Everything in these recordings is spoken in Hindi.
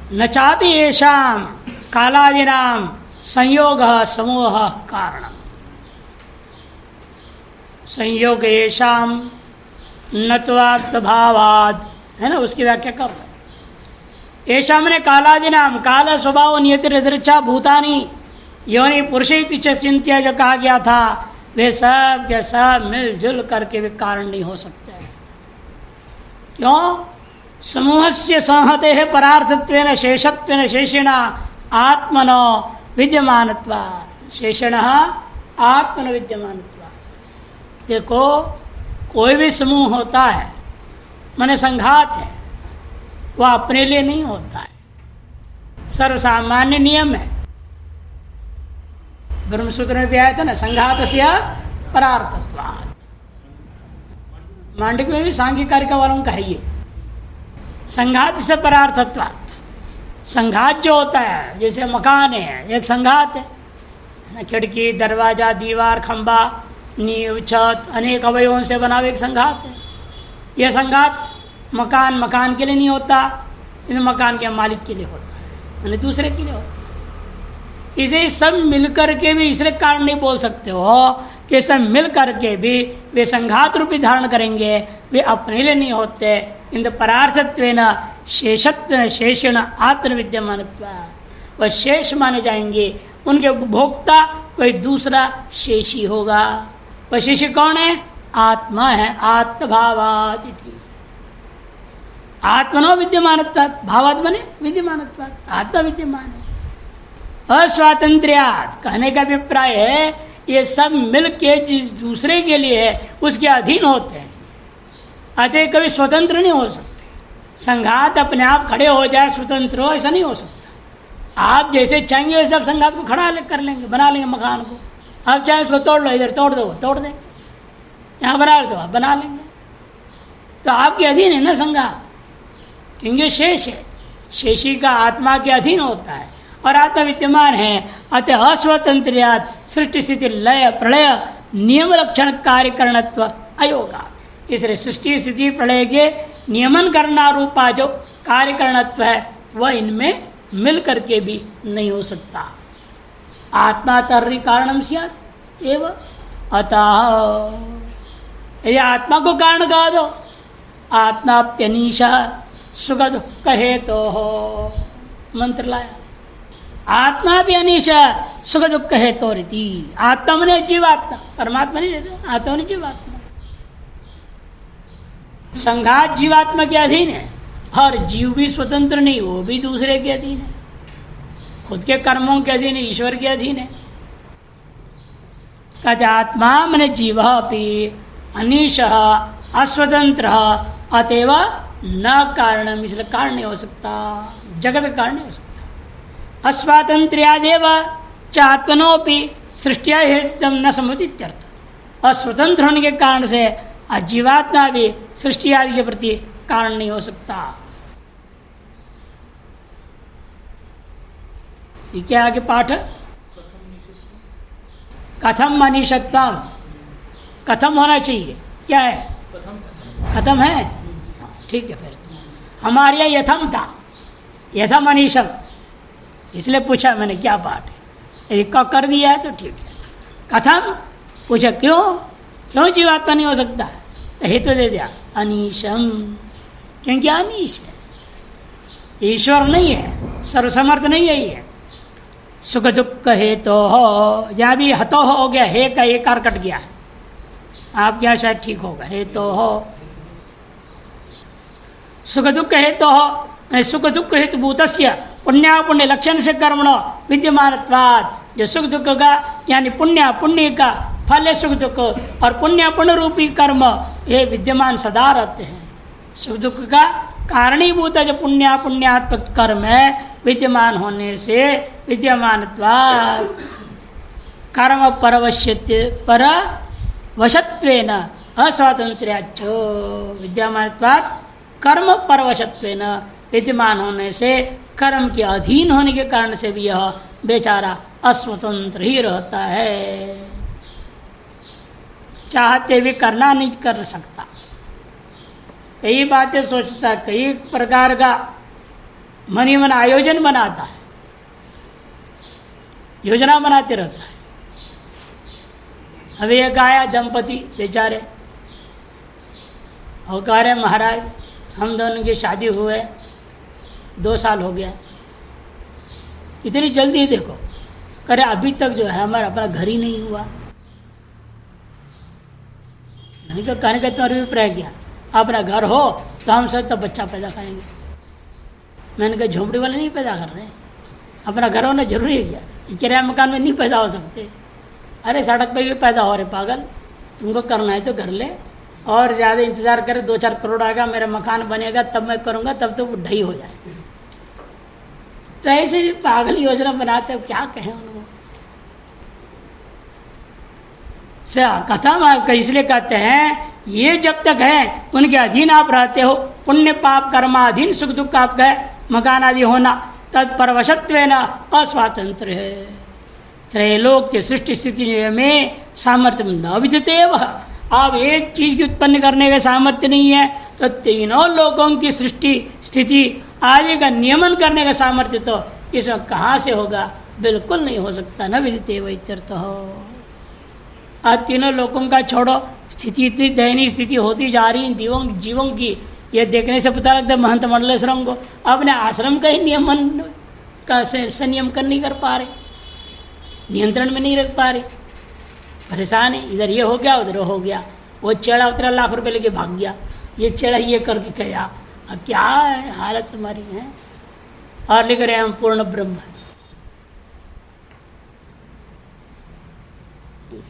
न चापि येषां कालादीनां संयोगः समूहः कारणम्। संयोग येषां नत्वात्मभावात्, है ना, उसकी व्याख्या कर रहे। येषां ने कालादीनाम, काल स्वभाव नियतिर्दृच्छा भूतानि योनि पुरुषेति चिंत्य जो कहा गया था, वे सब के सब मिलजुल करके वे कारण नहीं हो सकते। क्यों? समूहस्य संहते है परार्थत्वेन शेषत्वेन शेषेण आत्मनो विद्यमानत्वात्। शेषेण आत्मनो विद्यमानत्वात्। देखो, कोई भी समूह होता है माने संघात है, वह अपने लिए नहीं होता है, सर्वसामान्य नियम है। ब्रह्मसूत्र में भी आया था ना, संघातस्य परार्थत्वात्। मांडुक्य में भी सांख्य कारिका वालों का है ये, संघात से परार्थत्वात्। संघात जो होता है, जैसे मकान है, एक संघात है ना, खिड़की दरवाजा दीवार खंबा नींव छत अनेक अवयवों से बना हुआ एक संघात है। यह संघात मकान के लिए नहीं होता, इन मकान के मालिक के लिए होता है, यानी दूसरे के लिए होता है। इसे सब मिलकर के भी इसलिए कारण नहीं बोल सकते हो कि सब मिल करके भी वे संघात रूपी धारण करेंगे, वे अपने लिए नहीं होते। इन परार्थत्वेन शेषत्वेन शेषेण आत्म विद्यमानत्वात्, वह शेष माने जाएंगे, उनके भोक्ता कोई दूसरा शेषी होगा। वह शेषी कौन है? आत्मा है। आत्मभावात् इति। आत्मनो विद्यमानत्वात्, भावात् बने विद्यमानत्वात्, आत्मा विद्यमान है। अस्वातंत्र्यात् कहने का अभिप्राय है ये सब मिल के जिस दूसरे के लिए है उसके अधीन होते हैं, अतः कभी स्वतंत्र नहीं हो सकते। संघात अपने आप खड़े हो जाए स्वतंत्र हो, ऐसा नहीं हो सकता। आप जैसे चाहेंगे वैसे आप संघात को खड़ा कर लेंगे, बना लेंगे मकान को। आप चाहे उसको तोड़ लो, इधर तोड़ दो तोड़ देंगे, यहाँ बना लो तो आप बना लेंगे। तो आपके अधीन है ना संघात, क्योंकि शेष है, शेषी का आत्मा के अधीन होता है और आत्मा विद्यमान है। अतः अस्वतंत्र्यात् सृष्टि स्थिति लय प्रलय नियम लक्षण कार्यकरणत्व अयोगा। इसलिए सृष्टि स्थिति प्रलय के नियमन करना रूपा जो कार्यकरणत्व है वह इनमें मिल करके भी नहीं हो सकता। आत्मा तर्री कारणम स्यात् एव। अतः यदि आत्मा को कारण कहा दो, आत्माप्यनीशः सुख दुःख हेतोः, मंत्र लाया। आत्मा भी अनिश सुख दुख हेतोरिति। आत्मा मने जीवात्मा, परमात्मा नहीं रहते, आत्मा मने जीवात्मा। संघात जीवात्मा के अधीन है और जीव भी स्वतंत्र नहीं, वो भी दूसरे के अधीन है, खुद के कर्मों के अधीन है, ईश्वर के अधीन है। कहते आत्मा मने जीव अपि अनिश अस्वतंत्र अतएव न कारणम, इसलिए कारण नहीं हो सकता, जगत का कारण नहीं हो सकता। अस्वातंत्र्यादेव च आत्मनोपि सृष्टिया हेतु न सम्मतित्यर्थ। अस्वतंत्र होने के कारण से जीवात्मा भी सृष्टि आदि के प्रति कारण नहीं हो सकता। ये क्या आगे पाठ? कथम अनिशत्वम, कथम होना चाहिए, क्या है? कथम है, ठीक है। फिर हमारे यहाँ यथम था, यथम अनिशम, इसलिए पूछा मैंने क्या पाठ है। यदि कर दिया है तो ठीक है। कथम पूछा क्यों जीवात्मा नहीं हो सकता? तो हेतु दे दिया अनीशम, क्योंकि अनीश है, ईश्वर नहीं है, सर्वसमर्थ नहीं है ये। सुख दुख हेतु हो, जहाँ भी हतो हो गया, हे का एक कार कट गया है, आपके यहाँ शायद ठीक होगा। हेतु हो सुख दुख हेतु हो, सुख दुख हेतु भूतस्य पुण्य लक्षण से कर्मणो विद्यमानत्वात्। जो सुख दुख का यानी पुण्य का फल है सुख दुख, और पुण्य रूपी कर्म ये विद्यमान सदा रहते हैं। सुख दुख का कारणीभूत जो पुण्यात्मक कर्म है विद्यमान होने से विद्यमानत्वात् कर्म परवशत्वेन अस्वातंत्र्याच्च। विद्यमानत्वात् कर्म परवशत्वेन, विद्यमान होने से कर्म के अधीन होने के कारण से भी यह बेचारा अस्वतंत्र ही रहता है, चाहते भी करना नहीं कर सकता। कई बातें सोचता, कई प्रकार का मन ही मन आयोजन बनाता है, योजना बनाते रहता है। अभी एक आया दंपति बेचारे और कह रहे महाराज हम दोनों की शादी हुए 2 साल हो गया, इतनी जल्दी देखो, करे अभी तक जो है हमारा अपना घर ही नहीं हुआ। मैंने कहा कहने का तुम्हारा अभिप्राय क्या, अपना घर हो तो हम सब तो बच्चा पैदा करेंगे। मैंने कहा झोंपड़ी वाले नहीं पैदा कर रहे, अपना घर होना जरूरी है क्या, किराया मकान में नहीं पैदा हो सकते। अरे सड़क पे भी पैदा हो रहे पागल, तुमको करना है तो कर ले, और ज़्यादा इंतज़ार करे 2-4 करोड़ आएगा मेरा मकान बनेगा तब मैं करूँगा, तब तो वो ढही हो जाए। तो ऐसे पागल योजना बनाते हो, क्या कहें उनको। कथा आपका इसलिए कहते हैं ये जब तक है उनके अधीन आप रहते हो, पुण्य पाप कर्माधीन सुख दुख आपका है, मकान आदि होना तत्परवशत्वेन अस्वातंत्र है। त्रैलोक के सृष्टि स्थिति में सामर्थ्य न विद्यते वह, आप एक चीज की उत्पन्न करने का सामर्थ्य नहीं है तो तीनों लोगों की सृष्टि स्थिति आदि का नियमन करने का सामर्थ्य तो इसमें कहाँ से होगा, बिल्कुल नहीं हो सकता। न विदिते वह इत्यर्थ हो। आज तीनों लोगों का छोड़ो, स्थिति इतनी दयनीय स्थिति होती जा रही जीवों की, ये देखने से पता लगता है महंत मंडलेश्वरम को अपने आश्रम का ही नियमन का संयमन नहीं कर पा रहे, नियंत्रण में नहीं रख पा रहे, परेशान है। इधर ये हो गया उधर हो गया, वो चेड़ा उतरा लाख रुपए लेके भाग गया, ये चेड़ा ये करके गया, अब क्या है हालत तुम्हारी है। और लिख रहे हैं हम पूर्ण ब्रह्म।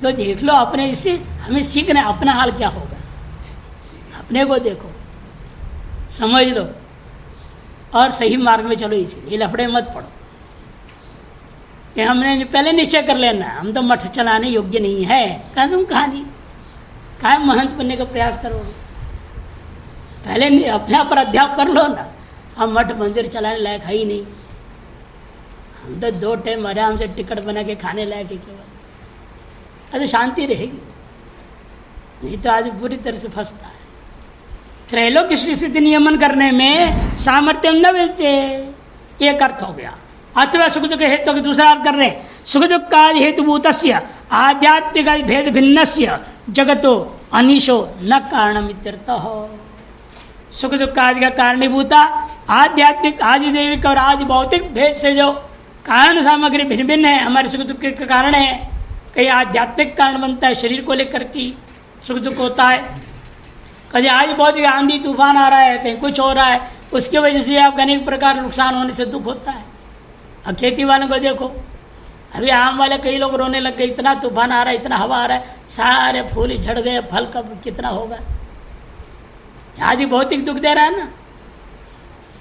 तो देख लो अपने, इससे हमें सीखना है अपना हाल क्या होगा, अपने को देखो समझ लो और सही मार्ग में चलो। ये लफड़े मत पड़ो कि हमने पहले निश्चय कर लेना हम तो मठ चलाने योग्य नहीं है। कहा तुम कहानी कहा महंत बनने का प्रयास करोगे, पहले अपने पर अध्याप कर लो ना। हम मठ मंदिर चलाने लायक है ही नहीं, हम तो 2 टाइम आराम से टिकट बना के खाने लायक है केवल, अरे शांति रहेगी, नहीं तो आज बुरी तरह से फंसता है। त्रैलोक की स्थिति नियमन करने में सामर्थ्य न मिलते, एक अर्थ हो गया। अथवा सुख दुख हेतु के दूसरा अर्थ कर रहे हैं, सुख दुख का हेतुभूत आध्यात्मिक भेद भिन्न जगतो अनिशो न कारणम इत्यर्थ हो। सुख दुख आदि का कारणीभूता आध्यात्मिक आदि दैविक और आदि भौतिक भेद से जो कारण सामग्री भिन्न भिन्न है, हमारे सुख दुख के कारण है। कहीं आध्यात्मिक कारण बनता है, शरीर को लेकर के सुख दुख होता है, कहीं आज बहुत आंधी तूफान आ रहा है, कहीं कुछ हो रहा है, उसकी वजह से आपका अनेक प्रकार नुकसान होने से दुख होता है। अब खेती वालों को देखो, अभी आम वाले कई लोग रोने लग गए, इतना तूफान आ रहा है, इतना हवा आ रहा है, सारे फूल ही झड़ गए, फल कब कितना होगा। आदि भौतिक दुख दे रहा है ना,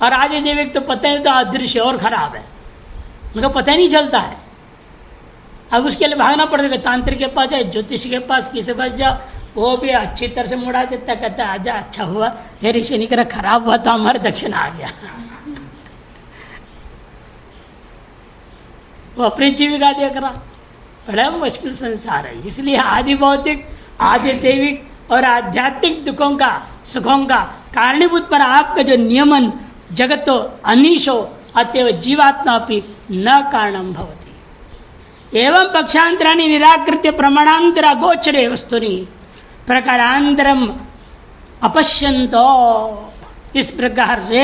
और आदि दैविक तो पता है तो अदृश्य और खराब है, उनको पता ही नहीं चलता है। अब उसके लिए भागना पड़ेगा, तांत्रिक के पास जाए, ज्योतिष के पास, किसी पास जाओ, वो भी अच्छी तरह से मुड़ा देता, कहता आजा अच्छा हुआ तेरी शनि ग्रह खराब हुआ तो हमारे दक्षिणा आ गया। वो अपनी जीविका देख रहा, बड़ा मुश्किल संसार है। इसलिए आदि भौतिक आदि दैविक और आध्यात्मिक दुखों का सुखों का कारणीभूत पर आपका जो नियमन जगतो अनिशो अतएव जीवात्मा भी न कारणम भवति। एवं पक्षांतराणि निराकृत्य प्रमाणांतर गोचरे वस्तुनि प्रकारांतरम अपश्यंतो। इस प्रकार से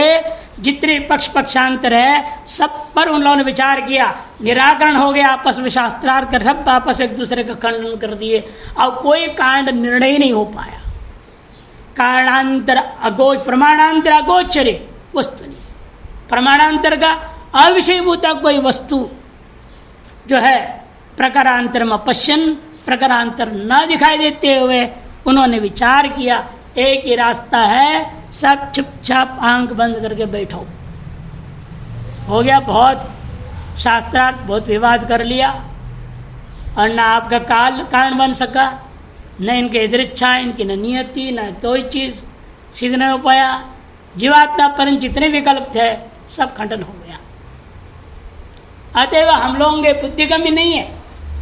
जितने पक्षांतर है सब पर उन लोगों ने विचार किया, निराकरण हो गया, आपस में शास्त्रार्थ कर सब आपस एक दूसरे का खंडन कर दिए, अब कोई कांड निर्णय नहीं हो पाया। कारणांतर अगोच प्रमाणांतर अगोचरे वस्तु नहीं, प्रमाणांतर का अविषयभूता कोई वस्तु जो है प्रकारांतर में पश्यन प्रकारांतर न दिखाई देते हुए उन्होंने विचार किया, एक ही रास्ता है, सब चुपचाप आंख बंद करके बैठो। हो गया, बहुत शास्त्रार्थ बहुत विवाद कर लिया और ना आपका कारण बन सका, न इनके एदृच्छा, इनकी न नियति, न कोई चीज सिद्ध नहीं हो पाया। जीवात्मा पर जितने विकल्प थे सब खंडन हो गया। अतएव हम लोगों के बुद्धि गम्य नहीं है,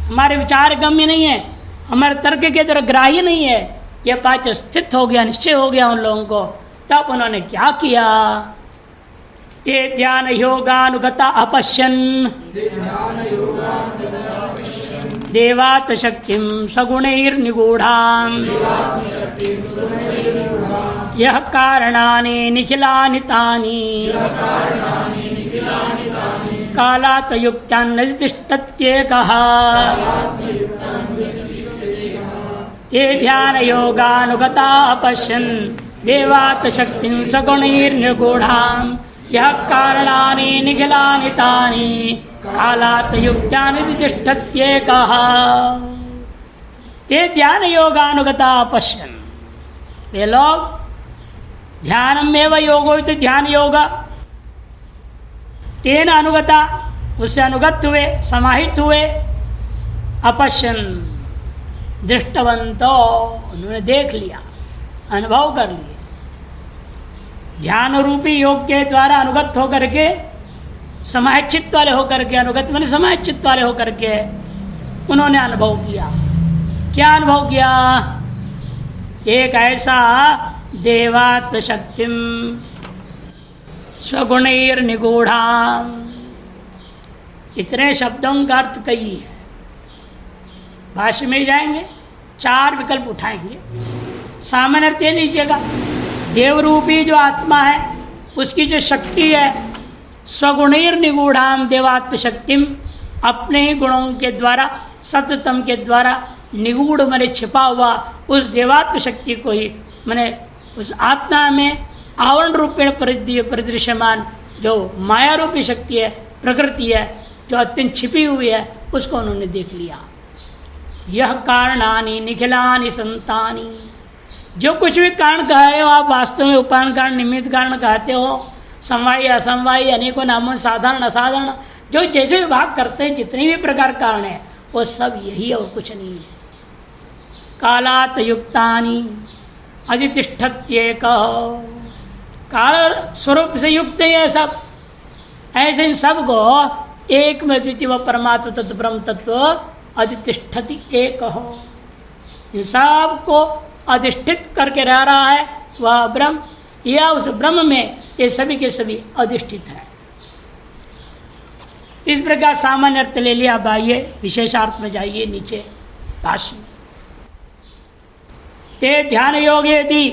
हमारे विचार गम्य नहीं है, हमारे तर्क के तरह ग्राह्य नहीं है। यह बात स्थित हो गया, निश्चय हो गया उन लोगों को। तब उन्होंने क्या किया, ते ध्यान योगानुगता अपश्यन् देवात् शक्तिं सगुणैर्निगूढाम् यः कारणानि निखिलानि तानि कालात् युक्तान् तिष्ठत्येकः ते ध्यान योगानुगता अपश्यन् देवात् शक्तिं सगुणैर्निगूढाम् यः कारणानि निखिलानि तानि कालात् युक्तानि तिष्ठत्येकः ते ध्यान योगानुगता अपश्यन्। वे लोग ध्यानमेव योगो इति ध्यान योग तेन अनुगता उससे अनुगत हुए समाहित हुए अपश्यन् दृष्टवंतो उन्होंने देख लिया अनुभव कर लिया। ध्यान रूपी योग के द्वारा अनुगत होकर के समाहित चित्त वाले होकर के अनुगत मैंने समाहित चित्त वाले होकर के उन्होंने अनुभव किया। क्या अनुभव किया? एक ऐसा देवात्म शक्तिम स्वगुणैर निगूढ़ाम। इतने शब्दों का अर्थ कई है, भाष्य में जाएंगे 4 विकल्प उठाएंगे। सामान्य अर्थ ये लीजिएगा, देवरूपी जो आत्मा है उसकी जो शक्ति है स्वगुणैर निगूढ़ाम देवात्म शक्तिम, अपने ही गुणों के द्वारा सत्यतम के द्वारा निगूढ़ मैंने छिपा हुआ उस देवात्म शक्ति को ही मैंने उस आत्मा में आवरण रूपेण परिदृश्यमान जो माया रूपी शक्ति है प्रकृति है जो अत्यंत छिपी हुई है उसको उन्होंने देख लिया। यह कारणानि निखिलानि संतानि, जो कुछ भी कारण कह रहे हो आप वास्तव में उपादान कारण निमित्त कारण कहते हो, समवायी असमवायी अनेकों नामों साधारण असाधारण जो जैसे विभाग करते हैं जितने भी प्रकार कारण है वो सब यही और कुछ नहीं है। कालात युक्तानि अधितिष्ठत्येक, काल स्वरूप से युक्त है सब, ऐसे इन सब को एक में द्वितीय व परमात्म तत्व ब्रह्म तत्व अधितिष्ठति एक हो, इन सब को अधिष्ठित करके रह रहा है वह ब्रह्म, या उस ब्रह्म में ये सभी के सभी अधिष्ठित है। इस प्रकार सामान्य अर्थ ले लिया। अब आइए विशेषार्थ में जाइए नीचे भाष्य में। ते ध्यान योगेति,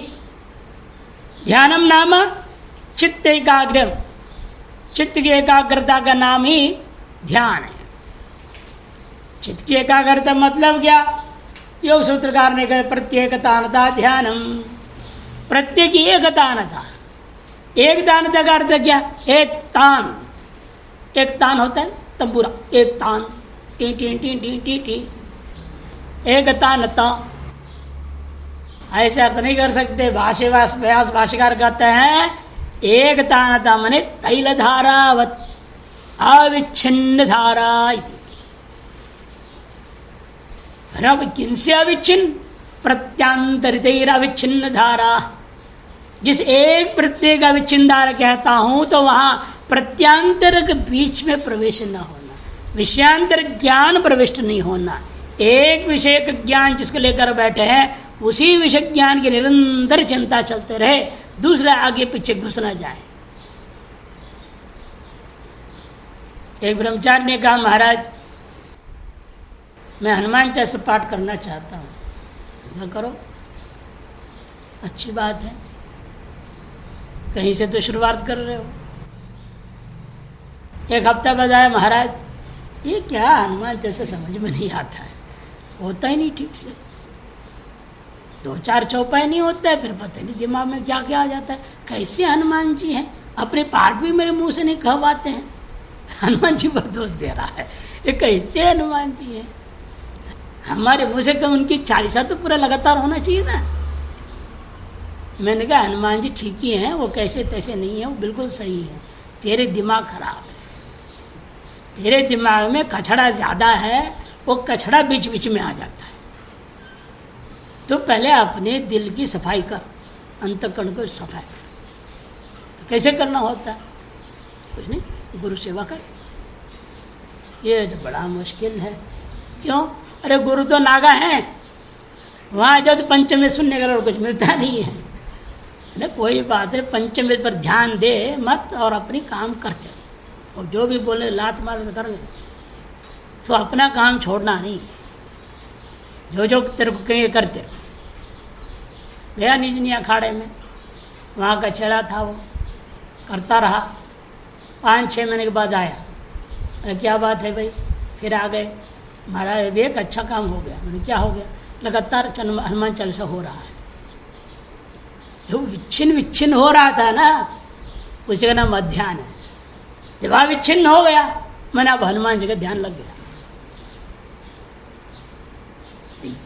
ध्यानम नाम चित्त एकाग्र, चित्त की एकाग्रता का नाम ही ध्यान है। चित्त की एकाग्रता मतलब क्या? योग सूत्रकार ने कहा प्रत्येकतानता ध्यानम, प्रत्येक एकतानता, एक तानता का अर्थ क्या? एक तान, एक तान होता है तंबूरा, एक तान T T T T T T, एक तानता। ऐसे अर्थ नहीं कर सकते। व्यास भाष्यकार कहते हैं एक तानता मने तैल धारावत अविच्छिन्न धारा। रब किनसे अविच्छिन्न? प्रत्यांतरित अविच्छिन्न धारा। जिस एक प्रत्येक अविच्छिन्न धारा कहता हूं तो वहां प्रत्यांतर के बीच में प्रवेश न होना, विषयांतर ज्ञान प्रविष्ट नहीं होना। एक विषय का ज्ञान जिसको लेकर बैठे हैं उसी विषय ज्ञान की निरंतर चिंता चलते रहे, दूसरा आगे पीछे घुस न जाए। एक ब्रह्मचारी ने कहा महाराज मैं हनुमान चालीसा पाठ करना चाहता हूँ। न करो, अच्छी बात है, कहीं से तो शुरुआत कर रहे हो। एक हफ्ता बाद आया महाराज ये क्या हनुमान चालीसा समझ में नहीं आता है, होता ही नहीं ठीक से, 2-4 चौपाई नहीं होता है, फिर पता नहीं दिमाग में क्या क्या आ जाता है। कैसे हनुमान जी हैं, अपने पाठ भी मेरे मुंह से नहीं कहवाते हैं, हनुमान जी पर दोष दे रहा है। ये कैसे हनुमान जी हैं? हमारे मुंह से कम उनकी चालीसा तो पूरा लगातार होना चाहिए ना। मैंने कहा हनुमान जी ठीक ही हैं, वो कैसे तैसे नहीं है, वो बिल्कुल सही है। तेरे दिमाग खराब है, तेरे दिमाग में कचड़ा ज़्यादा है, वो कचड़ा बीच बीच में आ जाता है। तो पहले अपने दिल की सफाई कर, अंतःकरण को सफाई कर। तो कैसे करना होता है? कुछ नहीं, गुरु सेवा कर। ये तो बड़ा मुश्किल है। क्यों? अरे गुरु तो नागा हैं, वहाँ जब पंचम में सुनने का और कुछ मिलता नहीं है। न कोई बात है, पंचम वेद पर ध्यान दे मत और अपनी काम करते और जो भी बोले लात मार कर ले, तो अपना काम छोड़ना नहीं, जो जो तेरे को कहीं करते। गया निजनी अखाड़े में, वहाँ का चेला था, वो करता रहा। 5-6 महीने के बाद आया, क्या बात है भाई, फिर आ गए। महाराज एक अच्छा काम हो गया। मैंने क्या हो गया? लगातार हनुमान चालीसा हो रहा है। जो विच्छिन्न हो रहा था ना, उसी का नाम अध्यान है। जब विच्छिन्न हो गया, मैंने अब हनुमान जी का ध्यान लग गया।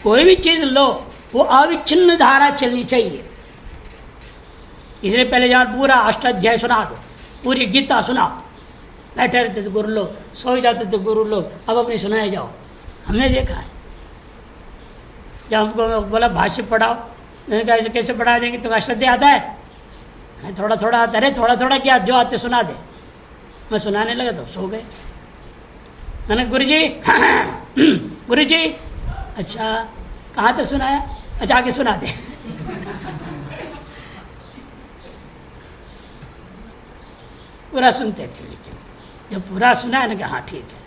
कोई भी चीज लो, वो अविच्छिन्न धारा चलनी चाहिए। इसलिए पहले जहाँ पूरा अष्टाध्याय सुना दो, पूरी गीता सुनाओ। बैठे रहते थे गुरु लोग, सो जाते थे गुरु लोग, अब अपनी सुनाए जाओ। हमने देखा है, जब हमको बोला भाष्य पढ़ाओ, मैंने कहा ऐसे कैसे पढ़ा देंगे, तो अष्टाध्याय आता है? थोड़ा थोड़ा आता। अरे थोड़ा थोड़ा क्या, जो आते सुना दे। मैं सुनाने लगा तो सो गए। मैंने गुरु जी गुरु जी, अच्छा कहाँ तक सुनाया? अच्छा आगे सुना दे। पूरा सुनते थे, लेकिन जब पूरा सुना है ना कि हाँ ठीक है,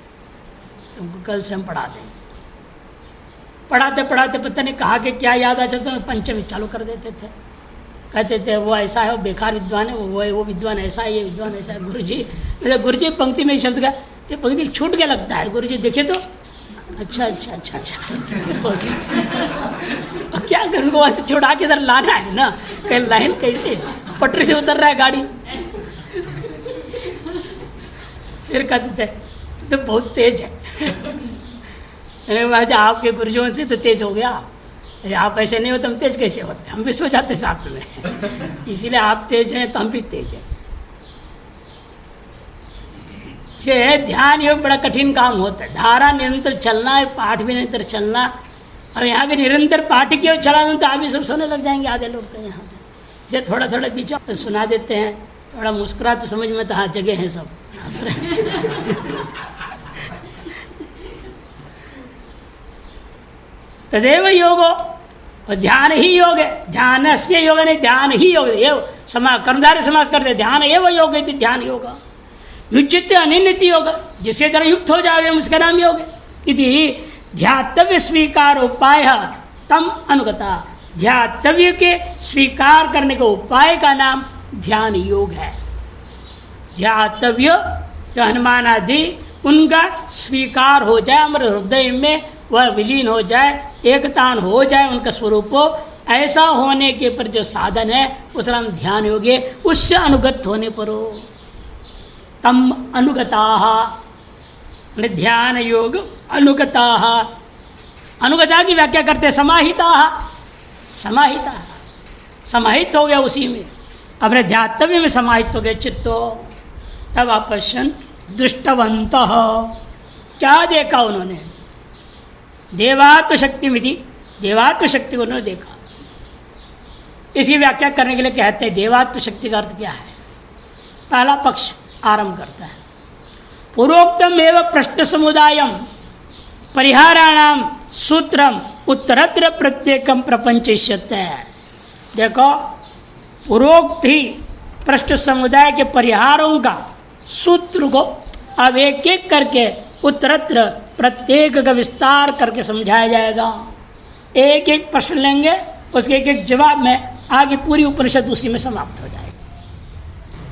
तुमको कल से हम पढ़ा देंगे। पढ़ाते पढ़ाते पता नहीं कहा कि क्या याद आ जाता, पंचमी चालू कर देते थे। कहते थे वो ऐसा है, वो बेकार विद्वान है, वो विद्वान ऐसा है, ये विद्वान ऐसा है। गुरु जी पंक्ति में शब्द का, ये पंक्ति छूट के लगता है, गुरु जी देखिए तो। अच्छा अच्छा अच्छा अच्छा क्या करूँ, वहाँ से छुड़ा के इधर लाना है ना, कहीं लाइन कैसे पटरी से उतर रहा है गाड़ी। फिर कहते थे तो बहुत तेज है। आपके गुरुजों से तो तेज हो गया, आप ऐसे नहीं हो तो हम तेज कैसे होते, हम भी सो जाते साथ में। इसीलिए आप तेज हैं तो हम भी तेज हैं। से ध्यान योग बड़ा कठिन काम होता है। धारा निरंतर चलना है, पाठ भी निरंतर चलना। अब यहाँ भी निरंतर पाठ की ओर चला तो आप भी सब सोने लग जाएंगे, आधे लोग तो यहाँ पे। इसे थोड़ा थोड़ा बीच में सुना देते हैं, थोड़ा मुस्कुरा तो समझ में तो हाँ जगह है, सब हंस रहे। तदेव योगो, और ध्यान ही योग है। ध्यान से योग नहीं, ध्यान ही योग है। कर्मधारय समास करते, ध्यान एवं योग है, ध्यान योग। युजित अनिन्नति योग, जिससे तरह युक्त हो जाए उसका नाम योग है। इति ध्यातव्य स्वीकार उपाय तम अनुगता, ध्यातव्य के स्वीकार करने का उपाय का नाम ध्यान योग है। ध्यातव्य जो हनुमान आदि, उनका स्वीकार हो जाए, हमारे हृदय में वह विलीन हो जाए, एकतान हो जाए उनका स्वरूप, ऐसा होने के पर जो साधन है उसका नाम ध्यान योग है। उससे अनुगत होने पर हो तम अनुगताः, ध्यान योग अनुगताः। अनुगता की व्याख्या करते समाहिताः, समाहिता, समाहित हो गया उसी में, अपने ध्यातव्य में समाहित हो गए चित्तो। तब अपश्यन दृष्टवन्तः, क्या देखा उन्होंने? देवात्म शक्ति मिति, देवात्म शक्ति को उन्होंने देखा। इसकी व्याख्या करने के लिए कहते हैं देवात्म शक्ति का अर्थ क्या है। पहला पक्ष आरंभ करता है, पूर्वोक्तम एवं प्रश्न समुदायम परिहाराणाम सूत्रम उत्तरत्र प्रत्येकम प्रपंचिष्यते। देखो, पूर्वोक्त ही प्रश्न समुदाय के परिहारों का सूत्र को अब एक एक करके उत्तरत्र प्रत्येक का विस्तार करके समझाया जाएगा। एक एक प्रश्न लेंगे, उसके एक एक जवाब में आगे पूरी उपनिषद उसी में समाप्त हो जाएगी।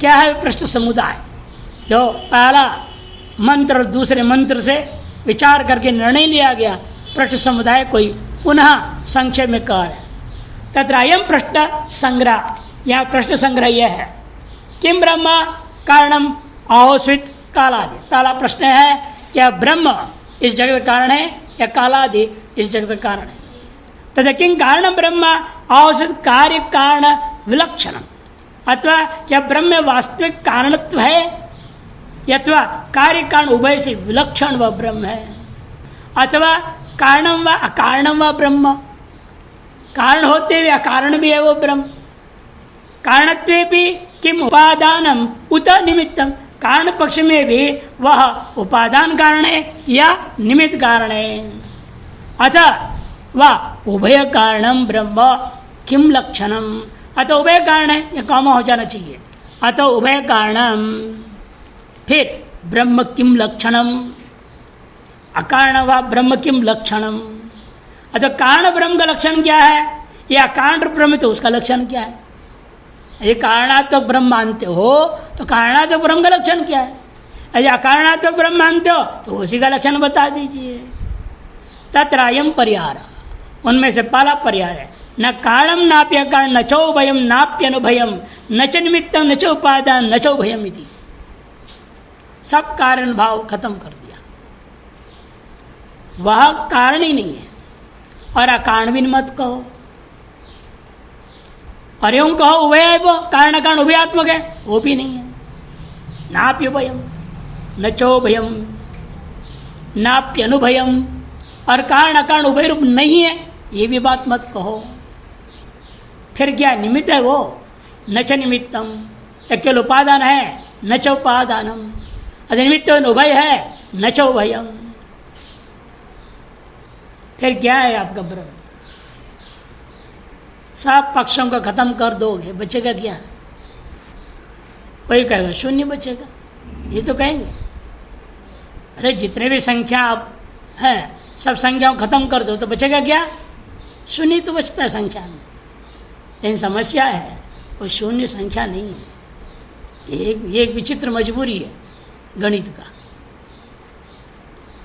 क्या है प्रश्न समुदाय? जो पहला मंत्र और दूसरे मंत्र से विचार करके निर्णय लिया गया, प्रश्न समुदाय कोई पुनः संक्षेप में कह रहे। तत्र अयं प्रश्न संग्रह, यहाँ प्रश्न संग्रह यह है, किम ब्रह्म कारणम आहोस्वित कालादि। पहला प्रश्न है, क्या ब्रह्म इस जगत का कारण है या कालादि इस जगत का कारण है? तथा किं कारण ब्रह्म आहोस्वित कार्य कारण विलक्षणम, अथवा क्या ब्रह्म वास्तविक कारणत्व है अथवा कार्य कारण उभय से विलक्षण व ब्रह्म है, अथवा कारणम व अकारणम व ब्रह्म, कारण होते हुए अकारण भी है वो ब्रह्म। कारणत्वे भी किम उपादानम उत निमित्तम, कारण पक्ष में भी वह उपादान कारण है या निमित्त कारण है। अतः वह उभय कारणम ब्रह्म किम लक्षणम, अतः उभय कारण है, ये कॉमा हो जाना चाहिए। अतः उभय कारणम, फिर ब्रह्म किम लक्षणम, अकारण व ब्रह्म किम लक्षणम। अतः कारण ब्रह्म का लक्षण क्या है, या कारण ब्रह्म तो उसका लक्षण क्या है। यदि कारणात्मक ब्रह्म मानते हो तो कारणात्मक ब्रह्म का लक्षण क्या है। यदि अकारणात्मक ब्रह्म मानते हो तो उसी का लक्षण बता दीजिए। तत्रायम परिहार, उनमें से पहला परिहार है, न कारणम नाप्य कारण न चौभयम नाप्यनुभयम न च निमित्तम न च उपादान न चौभयम इति। सब कारण भाव खत्म कर दिया, वह कारण ही नहीं है। और अकारण भी मत कहो, और यूं कहो उभय है, वो कारण कारण उभयात्मक है, वो भी नहीं है। नाप्युभयम न चौभयम नाप्यनुभयम, और कारण अकारण उभय रूप नहीं है, ये भी बात मत कहो। फिर क्या निमित्त है वो, न च निमित्तम, केवल उपादान है, न च उपादानम, निमित्त उभय है, न च उभयम। फिर क्या है आपका ब्रह्म। सब पक्षों को खत्म कर दोगे, बचेगा क्या। कोई कहेगा शून्य बचेगा, ये तो कहेंगे। अरे जितने भी संख्या आप हैं सब संख्याओं खत्म कर दो तो बचेगा क्या, शून्य तो बचता है संख्या में। लेकिन समस्या है वो शून्य संख्या नहीं है, ये एक विचित्र मजबूरी है गणित का।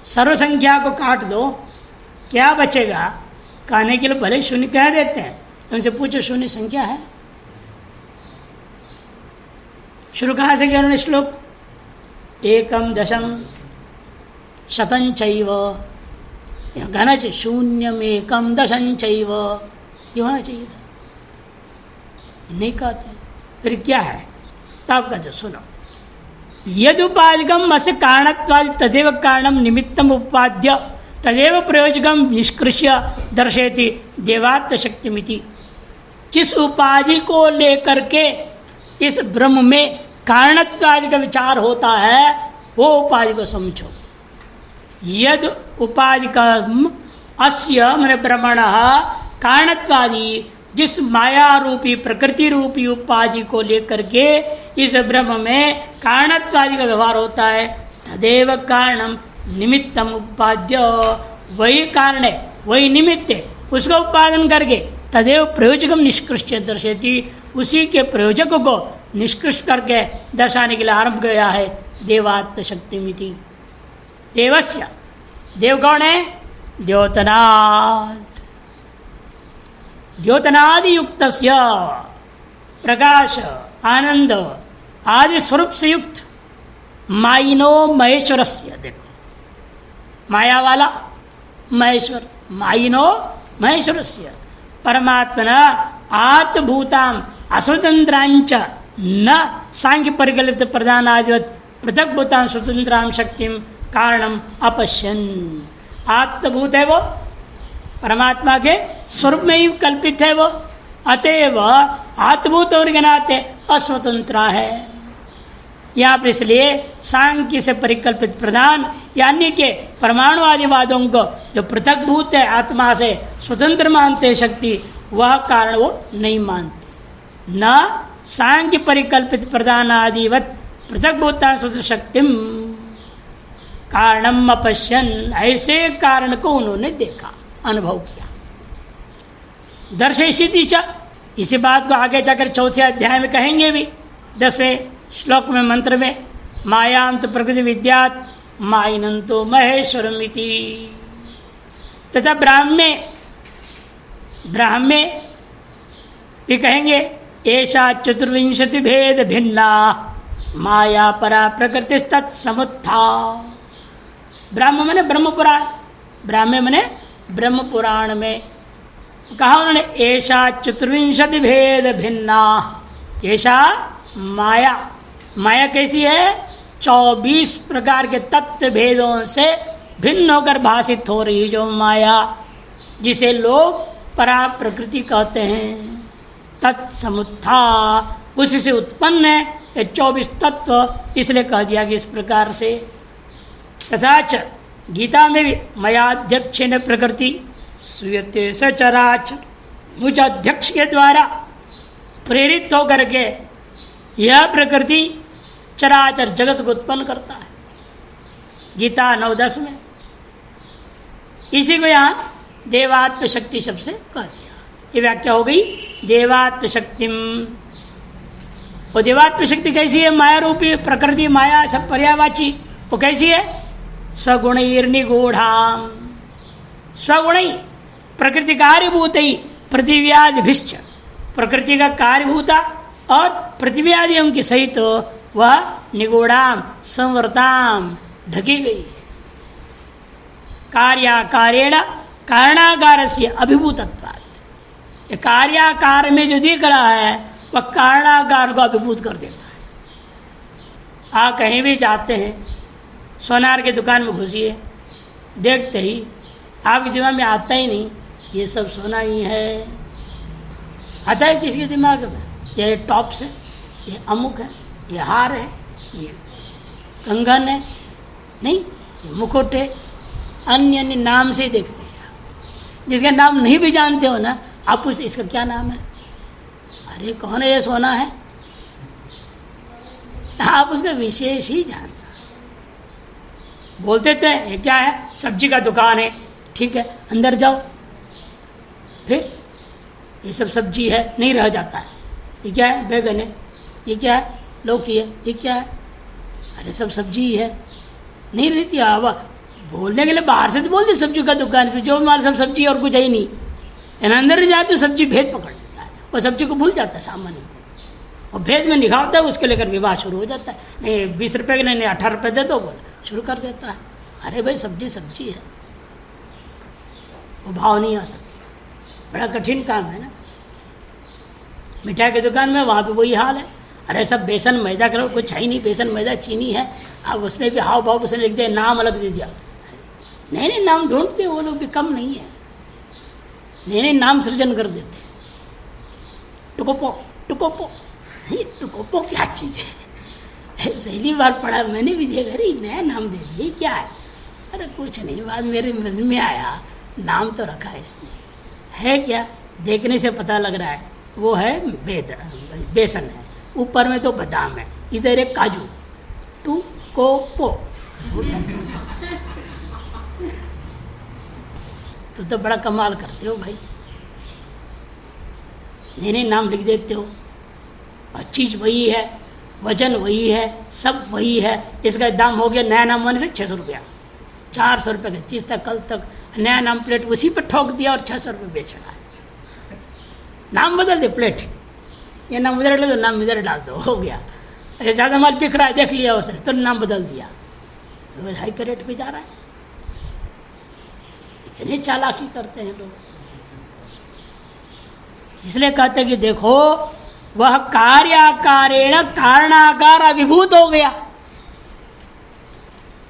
सर्व संख्या को काट दो, क्या बचेगा कहने के लिए भले शून्य कह देते हैं, उनसे पूछो शून्य संख्या है। शुरू कहाँ से किया उन्होंने श्लोक, एकम दशम शतं चैव, कहना चाहिए शून्यम एकम दशं चैव, ये होना चाहिए था, नहीं कहते। फिर क्या है तब कहते सुनो, यद उपाधिकम अस्य कारणत्वादि तदेव कारणम निमित्तम उपाद्य तदेव प्रयोजकम निष्कृष्य दर्शयति देवात्म शक्तिमिति। जिस उपाधि को लेकर के इस ब्रह्म में कारणत्वादि का विचार होता है वो उपाधि को समझो। यद उपाधिकम अस्य मन ब्रह्मण कारणत्वादि, जिस माया रूपी प्रकृति रूपी उपाधि को लेकर के इस ब्रह्म में कारणत्वादि का व्यवहार होता है, तदेव कारणम निमित्तम उपाद्य, वही कारण है, वही निमित्त है, उसका उत्पादन करके तदेव प्रयोजकम निष्कृष्य दर्शयति, उसी के प्रयोजक को निष्कृष्ट करके दर्शाने के लिए आरंभ गया है देवात्म शक्तिमिति। देवस्य, देव कौन है, द्योतनाद, द्योतनादि युक्तस्य प्रकाश आनंद आदि स्वरूप से युक्त माइनो महेश्वरस्य, देखो माया वाला महेश्वर, माइनो महेश्वरस्य परमात्मना आत्मभूताम अस्वतंत्रांच न सांख्य परिकल्पित प्रधानादिवत पृथक भूतान स्वतंत्राम शक्तिम कारणम अपश्यन। आत्मभूत है वो, परमात्मा के स्वरूप में ही कल्पित है वो, अतएव आत्मभूत होने के नाते अस्वतंत्र है। यहाँ पर इसलिए सांख्य से परिकल्पित प्रधान यानी के परमाणुवादिवादों को जो पृथक भूत है आत्मा से स्वतंत्र मानते शक्ति, वह कारण वो नहीं मानते। न सांख्य परिकल्पित प्रधानादिवत पृथक भूता स्वतंत्र शक्तिम कारणम अपश्यन, ऐसे कारण को उन्होंने देखा, अनुभव किया। दर्शयिष्यति च, इसी बात को आगे जाकर चौथे अध्याय में कहेंगे भी, 10वें श्लोक में मंत्र में, मायां तो प्रकृति विद्यात माइनंतो महेश्वरमिति। तथा ब्राह्मे भी कहेंगे ऐसा चतुर्विंशति भेद भिन्ना माया परा प्रकृति तत्समुत्था। ब्रह्म मने ब्रह्म पुराण, ब्राह्मे मने ब्रह्म पुराण में कहा उन्होंने ऐसा चतुर्विंशति भेद भिन्ना। ऐसा माया, माया कैसी है, 24 प्रकार के तत्व भेदों से भिन्न होकर भाषित हो रही जो माया, जिसे लोग परा प्रकृति कहते हैं, तत्समुत्था, उसी से उत्पन्न है ये 24 तत्व, इसलिए कह दिया कि इस प्रकार से। तथा च गीता में भी मयाध्यक्षेन प्रकृति सुयते सचराच, मुझ अध्यक्ष के द्वारा प्रेरित होकर के यह प्रकृति चराचर जगत को उत्पन्न करता है। गीता 9:10 में इसी को यहाँ देवात्म शक्ति शब्द से कह दिया। ये व्याख्या हो गई देवात्म शक्तिम। वो देवात्म शक्ति कैसी है? माया रूपी प्रकृति, माया सब पर्यावाची। वो कैसी है? स्वगुणैर्निगूढ़ाम। स्वगुणै प्रकृति कार्यभूत ही पृथिव्यादिभिश्च, प्रकृति का कार्यभूता और पृथ्व्यादियों के सहित वह निगूढ़ाम संवृताम ढकी गई है। कार्याकारेण कारणाकारस्य अभिभूतत्वात्। ये कार्याकार में जो दिख रहा है वह कारणाकार को अभिभूत कर देता है। आप कहीं भी जाते हैं, सोनार की दुकान में घुसिए, देखते ही आपके दिमाग में आता ही नहीं ये सब सोना ही है। आता है किसके दिमाग में? ये टॉप्स है, ये अमुक है, ये हार है, ये कंगन है, नहीं ये मुकुट है, अन्य अन्य नाम से देखते हैं। जिसका नाम नहीं भी जानते हो ना, आप पूछते इसका क्या नाम है? अरे कौन है? ये सोना है। आप उसका विशेष ही जानते। बोलते थे ये क्या है? सब्जी का दुकान है। ठीक है, अंदर जाओ, फिर ये सब सब्जी है, नहीं रह जाता है। ये क्या है? बैगन है। ये क्या है? लौकी है। ये क्या है? अरे सब सब्जी ही है, नहीं रहती। अब बोलने के लिए बाहर से तो बोलते सब्जी का दुकान, इसमें जो हमारे सब सब्जी और कुछ है ही नहीं। अंदर जाते तो सब्जी भेद पकड़ लेता है, वो सब्जी को भूल जाता है सामान्य को, और भेद में निखारता है, उसके लेकर विवाह शुरू हो जाता है। नहीं 20 रुपये के नहीं 18 रुपये दे दो, बोल शुरू कर देता है। अरे भाई सब्जी सब्जी है, वो भाव नहीं आ सकती। बड़ा कठिन काम है ना। मिठाई की दुकान में वहाँ पे वही हाल है। अरे सब बेसन मैदा करो, कुछ है ही नहीं, बेसन मैदा चीनी है। अब उसमें भी हाव भाव उसने लिख दिया, नाम अलग दे दिया। नहीं नहीं, नाम ढूंढते वो लोग भी कम नहीं है। नहीं नहीं, नाम सृजन कर देते। टुकोपो टुकोपो, टुकोपो क्या चीज़ है? पहली बार पढ़ा मैंने भी देखा, अरे नया नाम दे दिया, क्या है? अरे कुछ नहीं, बाद मेरे मन में आया नाम तो रखा है इसने। है क्या? देखने से पता लग रहा है वो है बेसन है, ऊपर में तो बादाम है, इधर एक काजू। टुकोपो तो बड़ा कमाल करते हो भाई। नए नए नाम लिख देते हो, और चीज़ वही है, वजन वही है, सब वही है। इसका दाम हो गया नया नाम होने से 600 रुपया, 400 रुपये की चीज़ तक कल तक नया नाम प्लेट उसी पर ठोक दिया और 600 रुपये बेच रहा है। नाम बदल दे, प्लेट ये नाम उधर डाल दो, नाम इधर डाल दो, हो गया। ऐसे ज़्यादा माल बिक रहा है, देख लिया उसने तो नाम बदल दिया, तो हाई पे रेट पे जा रहा है। इतने चालाकी करते हैं लोग। इसलिए कहते हैं कि देखो वह कार्याकारेण कारणाकार अभिभूत हो गया,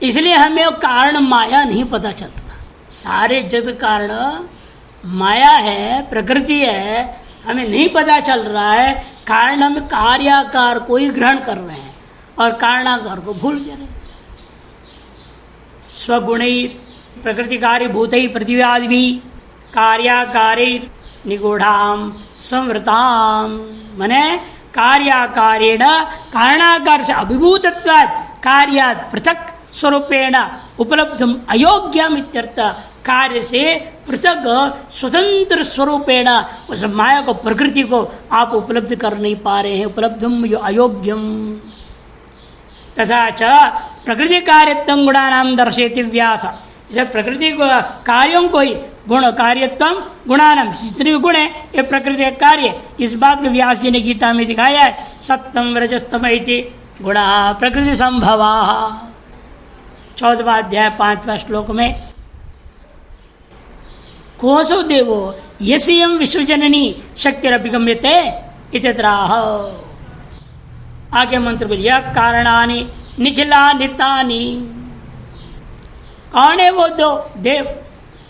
इसलिए हमें वो कारण माया नहीं पता चल रहा। सारे जगत कारण माया है, प्रकृति है, हमें नहीं पता चल रहा है। कारण हम कार्याकार को ही ग्रहण कर रहे हैं और कारणाकार को भूल जा रहे हैं। स्वगुणैर प्रकृति कार्य भूत ही पृथ्व्यादि भी कार्याकारेर निगूढ़ाम संवृताम, मने कार्याकारेण कारणाकार से अभिभूतत्वात् कार्यात् पृथक स्वरूपेण उपलब्धम अयोग्यम इत्यर्थ। कार्य से पृथक स्वतंत्र स्वरूपेण उस माया को, प्रकृति को आप उपलब्ध कर नहीं पा रहे हैं। उपलब्धम अयोग्यम। तथा च प्रकृति कार्यत्वं गुणानां दर्शयति व्यास। इसे प्रकृति को कार्यों को ही गुण कार्यत्वं गुणानां, जितने भी गुण है ये प्रकृति का कार्य, इस बात को व्यास जी ने गीता में दिखाया है। सत्तम रजस्तम इति गुणा प्रकृति संभवा, 14वां अध्याय 5वां श्लोक में। कोसो देवो यस्यं विश्वजननी शक्तिरभिगम्यते इत्यत्राह। आगे मंत्र बोलिए, यह कारणानि निखिलानितानि। कौन है वो दो देव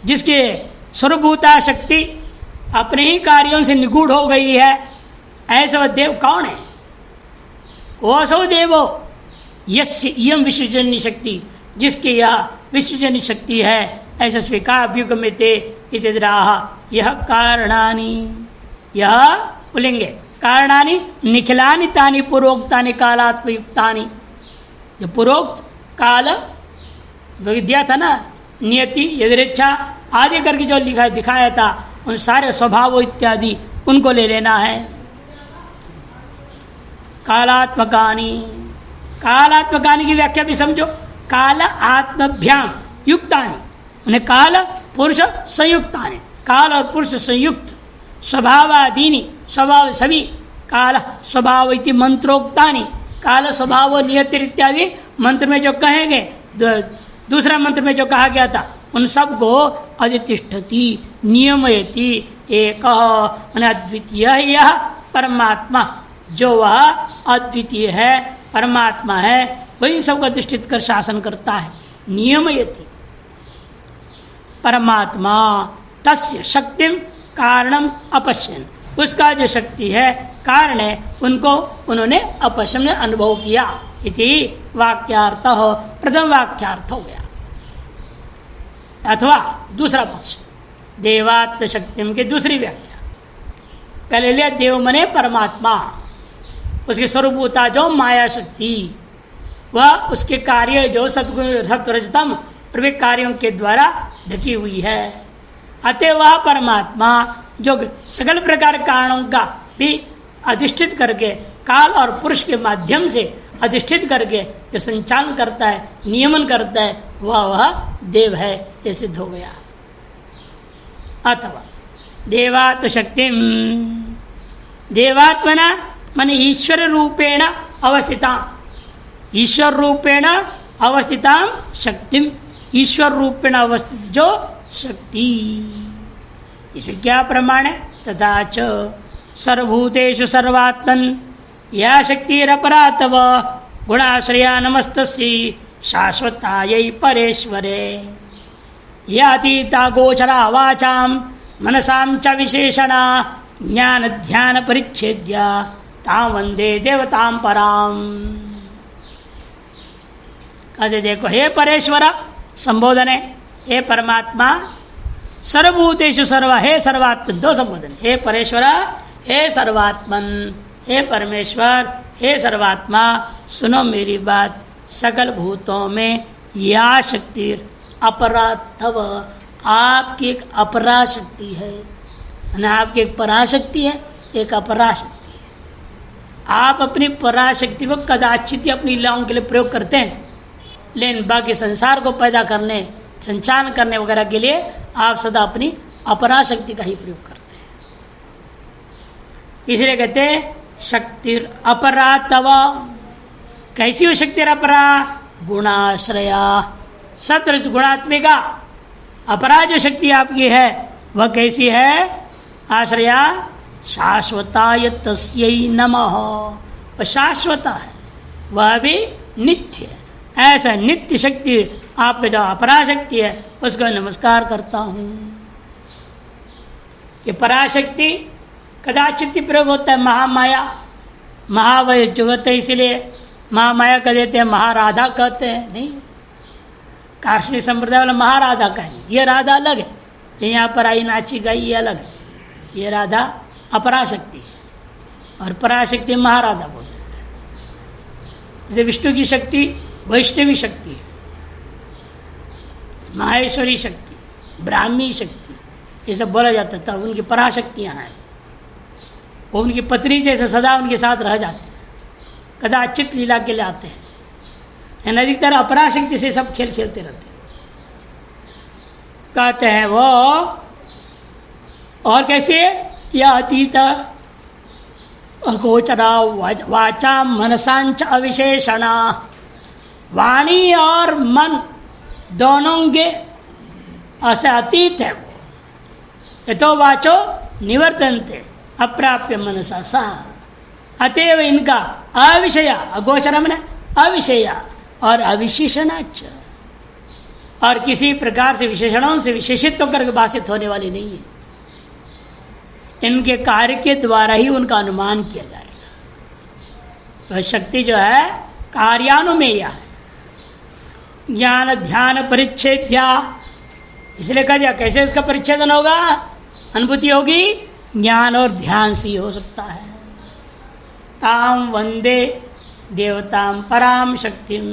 जिसके स्वरूभूता शक्ति अपने ही कार्यों से निगूढ़ हो गई है? ऐसा वह देव कौन है? कोसो देवो यस्य इयं विश्वजननी शक्ति, जिसकी यह विश्वजननी शक्ति है, ऐसा स्वीकार अभ्युगम्यते इत्यत्राह। यह कारणानि, यह बोलेंगे कारणानि निखिलानि तानि पूर्वोक्तानि कालात्मयुक्तानि। जो पूर्वोक्त काल विद्या था ना, नियति यदिरेच्छा आदि करके जो लिखा दिखाया था, उन सारे स्वभाव इत्यादि उनको ले लेना है। कालात्मकानि, कालात्मकानि की व्याख्या भी समझो। काल आत्मभ्याम युक्तानि, उन्हें काल पुरुष संयुक्तानि, काल और पुरुष संयुक्त। स्वभावादीनि, स्वभाव सभी। काल स्वभाव इति मंत्रोक्तानि, काल स्वभाव नियति इत्यादि मंत्र में जो कहेंगे, दूसरा मंत्र में जो कहा गया था, उन सब को अधितिष्ठति नियमयति एक अद्वितीय यह परमात्मा, जो वह अद्वितीय है, परमात्मा है, वही सबको अधिष्ठित कर शासन करता है। नियमयति परमात्मा तस्य शक्तिम कारणम अपश्यन, उसका जो शक्ति है, कारण है, उनको उन्होंने अपश्यन में अनुभव किया। इति वाक्यार्थ, प्रथम वाक्यार्थ हो गया। अथवा दूसरा पक्ष देवात्म शक्तिम की दूसरी व्याख्या। पहले लिया देव मने परमात्मा, उसके स्वरूपता जो माया शक्ति, वह उसके कार्य जो सत्वरजतम प्रवेक कार्यों के द्वारा ढकी हुई है। अतः वह परमात्मा जो सकल प्रकार कारणों का भी अधिष्ठित करके काल और पुरुष के माध्यम से अधिष्ठित करके जो संचालन करता है, नियमन करता है, वह देव है, ये सिद्ध हो गया। अथवा देवात्म शक्ति, देवात्मना मन ईश्वर रूपेण अवस्थिता, ईश्वर रूपेण अवस्थिता शक्ति, ईश्वर रूपेण अवस्थित जो शक्ति, इसमें क्या प्रमाण है? तथा च सर्वभूतेषु सर्वात्मन या शक्तिरपरा तव गुणाश्रया नमस्तस्यै शाश्वतायै परेश्वरे यातीता गोचरा वाचां मनसां च विशेषणा ज्ञान ध्यान परिच्छेद्य तां वंदे देवतां परां। कहते देखो, हे परेश्वरा संबोधन है, हे परमात्मा, सर्वभूतेषु सर्व, हे सर्वात्मन, दो संबोधन, हे परेश्वरा, हे सर्वात्मन, हे परमेश्वर, हे सर्वात्मा, सुनो मेरी बात, सकल भूतों में या शक्ति अपराधव, आपकी एक अपरा शक्ति है, ना आपकी एक पराशक्ति है, एक अपराशक्ति है। आप अपनी पराशक्ति को कदाचित अपनी लीलाओं के लिए प्रयोग करते हैं, लेकिन बाकी संसार को पैदा करने, संचालन करने वगैरह के लिए आप सदा अपनी अपराशक्ति का ही प्रयोग करते हैं। इसलिए कहते हैं शक्ति अपरा तव, कैसी हो शक्ति अपरा? गुणाश्रया, सत्र गुणात्मिका। अपरा जो शक्ति आपकी है वह कैसी है? आश्रया शाश्वताय तस्यै नमः, वह शाश्वता है, वह भी नित्य है। ऐसा नित्य शक्ति आपका जो अपराशक्ति है उसको नमस्कार करता हूँ। ये पराशक्ति कदाचित प्रयोग होता है, महामाया, महावय जुगत है, इसीलिए महामाया कह देते हैं, महाराधा कहते हैं। नहीं, कार्षणी संप्रदाय वाला महाराधा कहेंगे, ये राधा अलग है, ये यहाँ पर आई नाची गई ये अलग है, ये राधा अपराशक्ति है और पराशक्ति महाराधा बोल देते हैं। जैसे विष्णु की शक्ति वैष्णवी शक्ति है, माहेश्वरी शक्ति, ब्राह्मी शक्ति, ये सब बोला जाता था। उनकी पराशक्तियाँ हैं, वो उनकी पत्नी जैसे सदा उनके साथ रह जाते हैं, कदाचित लीला के लिए आते हैं, अधिकतर अपराशक्ति से सब खेल खेलते रहते हैं। कहते हैं वो और कैसे? यह अतीत अगोचरा वाचा मनसांच अविशेषणा, वाणी और मन दोनों के ऐसे अतीत है वो। ये तो वाचो निवर्तन्ते अप्राप्य मनसा सह, अतएव इनका अविषया, अगोचर मन अविषया और अविशेषणाच, और किसी प्रकार से विशेषणों से विशेषित होकर भाषित होने वाली नहीं है। इनके कार्य के द्वारा ही उनका अनुमान किया जाएगा। वह शक्ति जो है कार्यानुमेय है, ज्ञान ध्यान परिच्छेद्या, इसलिए कह दिया कैसे उसका परिच्छेदन होगा, अनुभूति होगी, ज्ञान और ध्यान से ही हो सकता है। ताम वंदे देवताम पराम शक्तिम,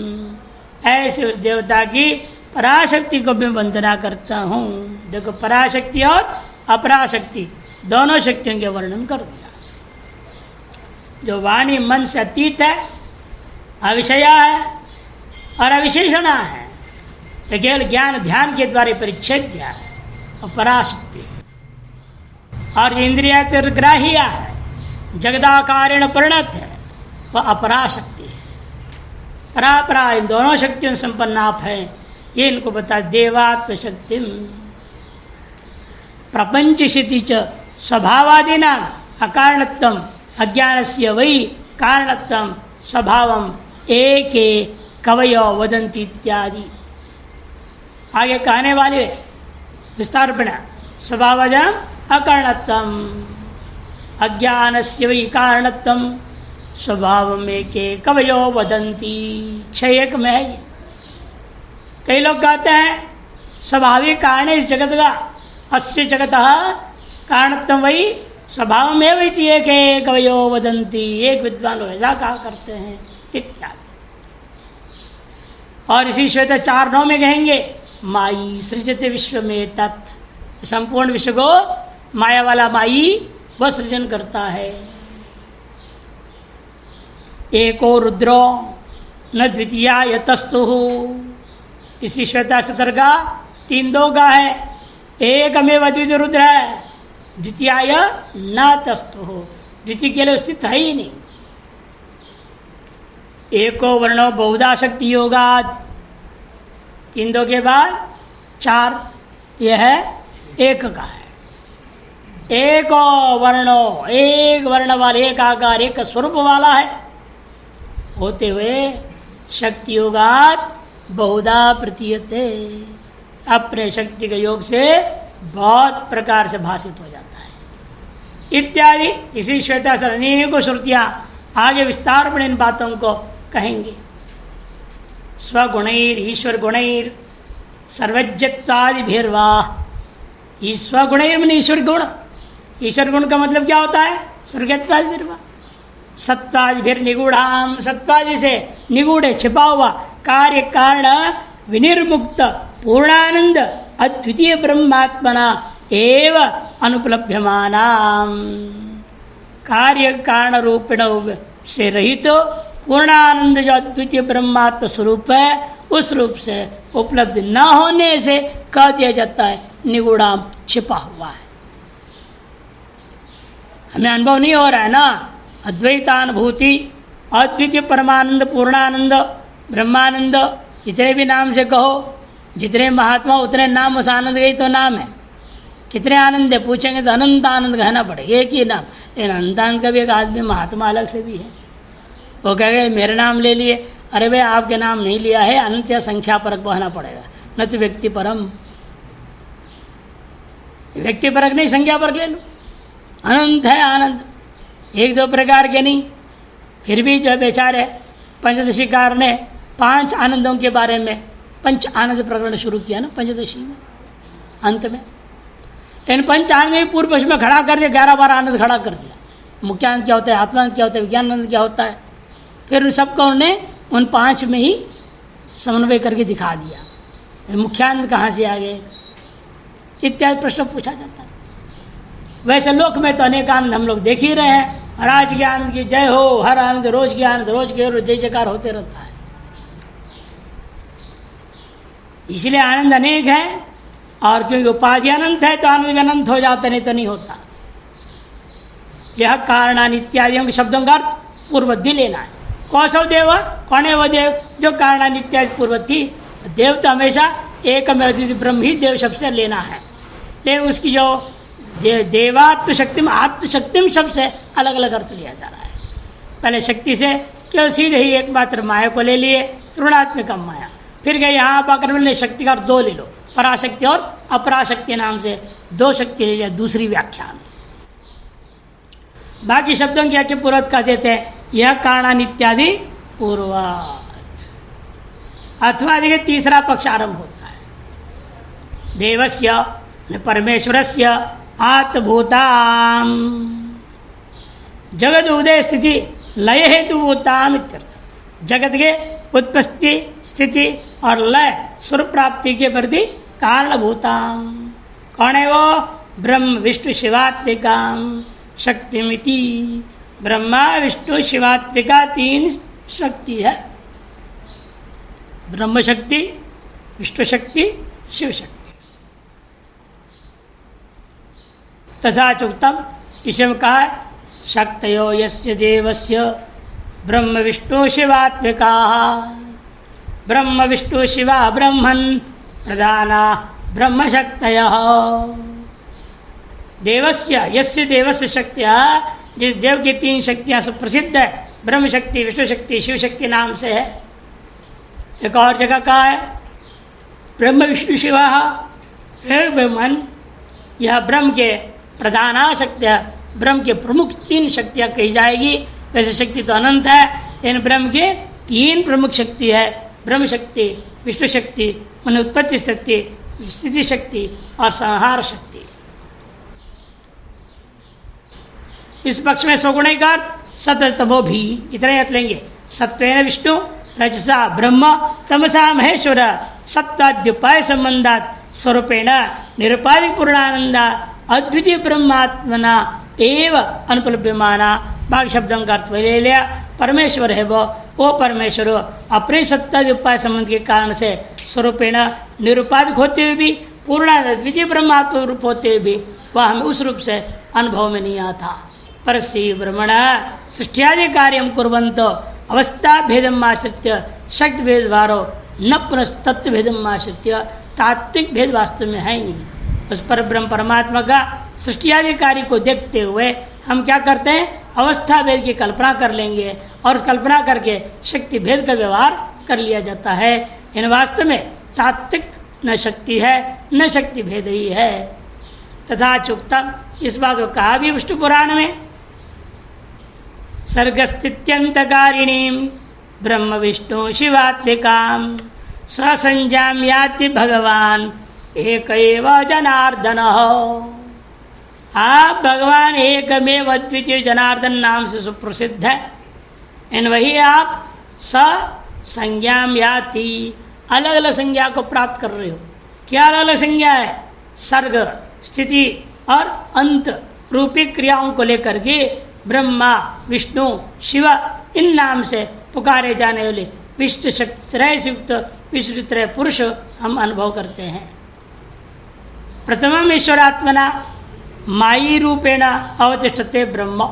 ऐसे उस देवता की पराशक्ति को भी वंदना करता हूँ। देखो, पराशक्ति और अपराशक्ति दोनों शक्तियों के वर्णन कर दिया। जो वाणी मन से अतीत है, अविषया है और अविशेषणा है, तो केवल ज्ञान ध्यान के द्वारा परिच्छेद्य है और पराशक्ति है। और इंद्रिया तिर्ग्राह्य है, जगदाकारेण परिणत है, वह अपराशक्ति है। परापरा इन दोनों शक्तियों संपन्न आप हैं, ये इनको बता। देवात्म शक्ति प्रपंचशिति च स्वभावादीना अकारणत्वम अज्ञानस्य वै कारणत्वम स्वभावम एके कवयो वदन्ति इत्यादि। आगे कहने वाले विस्तारपण स्वभावजम अकारणत्वम अज्ञानस्य वै कारणत्वम स्वभावम एके कवयो वदन्ति। 6:1 में है ये। कई लोग कहते हैं स्वाभाविक कारण इस जगत का, अस्य जगतः कारणत्वम वही स्वभाव में वही एक कवयो वदंती, एक विद्वान लोग ऐसा कहा करते हैं इत्यादि। और इसी श्वेत 4:9 में कहेंगे माई सृजते विश्व में तत्, संपूर्ण विश्व को माया वाला माई वह सृजन करता है। एको रुद्रो न द्वितीया यतस्तु, इसी श्वेता सूत्र का 3:2 का है। एकमेव अद्वितीय रुद्र है, द्वितीयाय न तस्तु, द्वितीय के लिए स्थित है ही नहीं। एको वर्णो बहुधा शक्ति योगाद, 3:2 के बाद 4, यह है एक का है। एको वर्णो, एक वर्ण वाला, एक आकार, एक स्वरूप वाला है होते हुए शक्ति योगात बहुधा प्रतीयते, अपने शक्ति के योग से बहुत प्रकार से भाषित हो जाता है इत्यादि। इसी श्वेता से अनेकों श्रुतियां आगे विस्तार में इन बातों को कहेंगे। स्वगुणैर ईश्वर गुणैर सर्वज्ञत्वादि भेरवा, स्वगुणैर में ईश्वर गुण, ईश्वर गुण का मतलब क्या होता है? सर्वज्ञत्वादि भेरवा। सत्वादि भेर निगूढ़ाम, सत्वादि से निगूढ़ छिपा हुआ कार्य कारण विनिर्मुक्त पूर्णानंद अद्वितीय ब्रह्मात्मना एव अनुपलभ्यमानाम, कार्य कारण रूपिण से रहित पूर्णानंद जो अद्वितीय ब्रह्मात्म स्वरूप है, उस रूप से उपलब्ध न होने से कह दिया जाता है निगूढ़ाम, छिपा हुआ है। हमें अनुभव नहीं हो रहा है ना अद्वैतानुभूति, अद्वितीय परमानंद, पूर्णानंद, ब्रह्मानंद, जितने भी नाम से कहो, जितने महात्मा उतने नाम, उस आनंद का ही तो नाम है। कितने आनंद है पूछेंगे तो अनंत आनंद कहना पड़ेगा, एक ही नाम। लेकिन अनंत आनंद का भी एक आदमी महात्मा अलग से भी है, वो कहेगा मेरे नाम ले लिए, अरे भाई आपके नाम नहीं लिया है, अनंत या संख्या परक कहना पड़ेगा, न तो व्यक्ति परम। व्यक्ति परक नहीं, संख्या परक ले लो। अनंत है आनंद, 1-2 प्रकार के नहीं। फिर भी जो बेचारे पंचदशीकार ने 5 आनंदों के बारे में पंच आनंद प्रकरण शुरू किया ना पंचदशी में, अंत में इन 5 आनंद में पूर्व पक्ष में खड़ा कर दिया, 11-12 आनंद खड़ा कर दिया। मुख्य आनंद क्या होता है, आत्मानंद क्या होता है, विज्ञान आनंद क्या होता है, फिर सबको उन्होंने उन 5 में ही समन्वय करके दिखा दिया। मुख्यानंद कहाँ से आ गए इत्यादि प्रश्न पूछा जाता है। वैसे लोक में तो अनेक आनंद हम लोग देख ही रहे हैं। राज के आनंद की जय हो, हर आनंद रोज के आनंद, रोज के रोज जय जयकार होते रहता है। इसलिए आनंद अनेक है, और क्योंकि उपाधि अनंत है तो आनंद भी अनंत हो जाता, नहीं तो नहीं होता। यह कारणान इत्यादि शब्दों का अर्थ पूर्वधि लेना है। कौशव देव, कौन है वो देव जो कारणान इत्यादि पूर्वधि? देव तो हमेशा एक में अद्वितीय ब्रह्म ही देव शब्द से लेना है, लेकिन उसकी जो देवात्म शक्तिम आत्मशक्तिम शब्द से अलग अलग अर्थ लिया जा रहा है। पहले शक्ति से केवल सीधे ही एकमात्र माया को ले लिए, त्रिगुणात्मिका माया। फिर गए यहाँ पाकर मिलने शक्ति का अर्थ 2 ले लो, पराशक्ति और अपराशक्ति नाम से 2 शक्ति ले लिया दूसरी व्याख्या में। बाकी शब्दों की आके पूर्वत कह देते हैं यह कारणान इत्यादि पूर्वात, अथवा देखिए तीसरा पक्ष आरंभ होता है। देवस्य परमेश्वरस्य आत्मभूताम, जगद उदय स्थिति लय हेतुभूताम इत्यर्थ। जगत के उत्पत्ति, स्थिति और लय स्वरूप प्राप्ति के प्रति कारणभूताम। कौन है वो? ब्रह्म विष्णु शिवात्मिकाम शक्तिमिति। ब्रह्मा विष्णु शिवात्मिका तीन शक्ति है, ब्रह्म शक्ति, विष्णु शक्ति, शिव शक्ति। तथा चुक्तम, इसे में कहा है शक्तयो यस्य देवस्य ब्रह्म विष्णु शिवात्मिका। ब्रह्म विष्णु शिवा ब्रह्मन् प्रधाना ब्रह्म शक्तयः। देवस्य यस्य देवस्य शक्तियाँ, जिस देव की तीन शक्तियाँ सुप्रसिद्ध है, ब्रह्म शक्ति, विष्णु शक्ति, शिव शक्ति नाम से है। एक और जगह कहा है ब्रह्म विष्णु शिवा हे ब्रह्मन। यह ब्रह्म के प्रधाना शक्तियाँ, ब्रह्म के प्रमुख तीन शक्तियाँ कही जाएगी। वैसे शक्ति तो अनंत है, इन ब्रह्म के तीन प्रमुख शक्ति है, ब्रह्म शक्ति, विष्णु शक्ति, मन उत्पत्ति स्थिति शक्ति और संहार शक्ति। इस पक्ष में स्वगुण का अर्थ सतमो भी, इतने अर्थ लेंगे। सत्वेन विष्णु, रजसा ब्रह्म, तमसा महेश्वर, सत्ताद्युपाय संबंधात स्वरूपेण निरुपाधिक पूर्णानंदा अद्वितीय ब्रह्मात्मना एव अनुपलभ्यमाना। भाग शब्दों का अर्थ ले लिया। परमेश्वर है वो परमेश्वर अपने सत्ताद्युपाय संबंध के कारण से स्वरूपेण निरुपाधिक होते हुए भी, पूर्णानंद द्वितीय ब्रह्मात्म रूप होते हुए भी वह हमें उस रूप से अनुभव में नहीं आता। परसी ब्रह्मण सृष्टियादि कार्यम कुर्वन्तो अवस्था भेदम आश्रित्य शक्ति भेद वारो न पुनस्तत्व भेदम आश्रित्य। तात्विक भेद वास्तव में है नहीं। उस पर ब्रह्म परमात्मा का सृष्टियादि कार्य को देखते हुए हम क्या करते हैं? अवस्था भेद की कल्पना कर लेंगे और कल्पना करके शक्ति भेद का व्यवहार कर लिया जाता है। इन वास्तव में तात्विक न शक्ति है न शक्ति भेद ही है। तथा चुक्तम, इस बात को कहा भी विष्णु पुराण में, सर्गस्थित्यंतकारिणीम ब्रह्म विष्णु शिवात्मिकाम ससंज्ञाम याति भगवान एक एव जनार्दन। आप भगवान एकमेव अद्वितीय जनार्दन नाम से सुप्रसिद्ध है। इन वही आप स संज्ञाम याति, अलग अलग संज्ञा को प्राप्त कर रहे हो। क्या अलग अलग संज्ञा है? सर्ग, स्थिति और अंत रूपी क्रियाओं को लेकर के ब्रह्मा विष्णु शिव इन नाम से पुकारे जाने वाले विष्णु त्रय से युक्त विष्णु त्रय पुरुष हम अनुभव करते हैं। प्रथमम ईश्वरात्मना मायी रूपेण अवतिष्ठते ब्रह्म।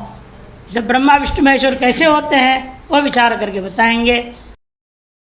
जब ब्रह्मा विष्णु महेश्वर कैसे होते हैं वो विचार करके बताएंगे।